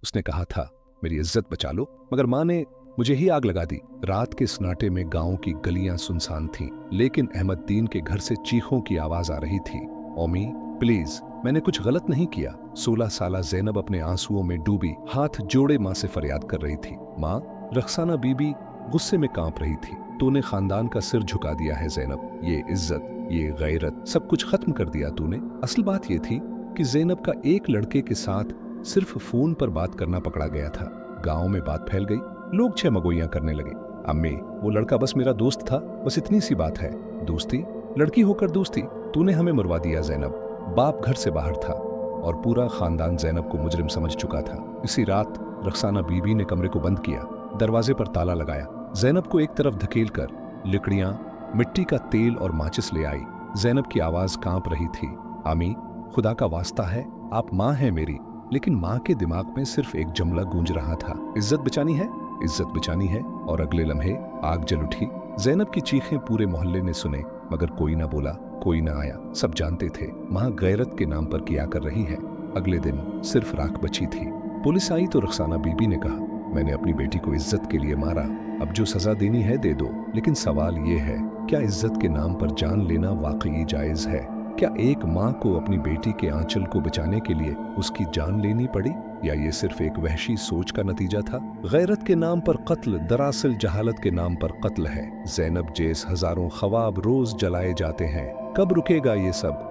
उसने कहा था, मेरी इज्जत बचा लो, मगर माँ ने मुझे ही आग लगा दी। रात के सन्नाटे में गांव की गलियां सुनसान थीं, लेकिन अहमददीन के घर से चीखों की आवाज आ रही थी। ओमी, प्लीज, मैंने कुछ गलत नहीं किया। 16 साला जैनब अपने आंसुओं में डूबी हाथ जोड़े माँ से फरियाद कर रही थी। माँ, रखसाना बीबी गुस्से में कांप रही थी। तूने खानदान का सिर झुका दिया है जैनब, ये इज्जत, ये गैरत, सब कुछ खत्म कर दिया तूने। असल बात ये थी कि जैनब का एक लड़के के साथ सिर्फ फोन पर बात करना पकड़ा गया था। गांव में बात फैल गई, लोग छह मगोइयां करने लगे। अम्मी, वो लड़का बस मेरा दोस्त था, बस इतनी सी बात है। दोस्ती? लड़की होकर दोस्ती? तूने हमें मरवा दिया जैनब। बाप घर से बाहर था और पूरा खानदान जैनब को मुजरिम समझ चुका था। इसी रात रखसाना बीबी ने कमरे को बंद किया, दरवाजे पर ताला लगाया, जैनब को एक तरफ धकेल कर लकड़ियां, मिट्टी का तेल और माचिस ले आई। जैनब की आवाज कांप रही थी, आमी, खुदा का वास्ता है, आप माँ हैं मेरी। लेकिन माँ के दिमाग में सिर्फ एक जुमला गूंज रहा था, इज्जत बचानी है, इज्जत बचानी है। और अगले लम्हे आग जल उठी। जैनब की चीखें पूरे मोहल्ले ने सुने, मगर कोई ना बोला, कोई ना आया। सब जानते थे माँ गैरत के नाम पर किया कर रही है। अगले दिन सिर्फ राख बची थी। पुलिस आई तो रखसाना बीबी ने कहा, मैंने अपनी बेटी को इज्जत के लिए मारा, अब जो सजा देनी है दे दो। लेकिन सवाल ये है, क्या इज्जत के नाम पर जान लेना वाकई जायज है? क्या एक माँ को अपनी बेटी के आंचल को बचाने के लिए उसकी जान लेनी पड़ी, या ये सिर्फ एक वहशी सोच का नतीजा था? गैरत के नाम पर कत्ल दरअसल जहालत के नाम पर कत्ल है। जैनब जैस हजारों ख्वाब रोज जलाए जाते हैं। कब रुकेगा ये सब?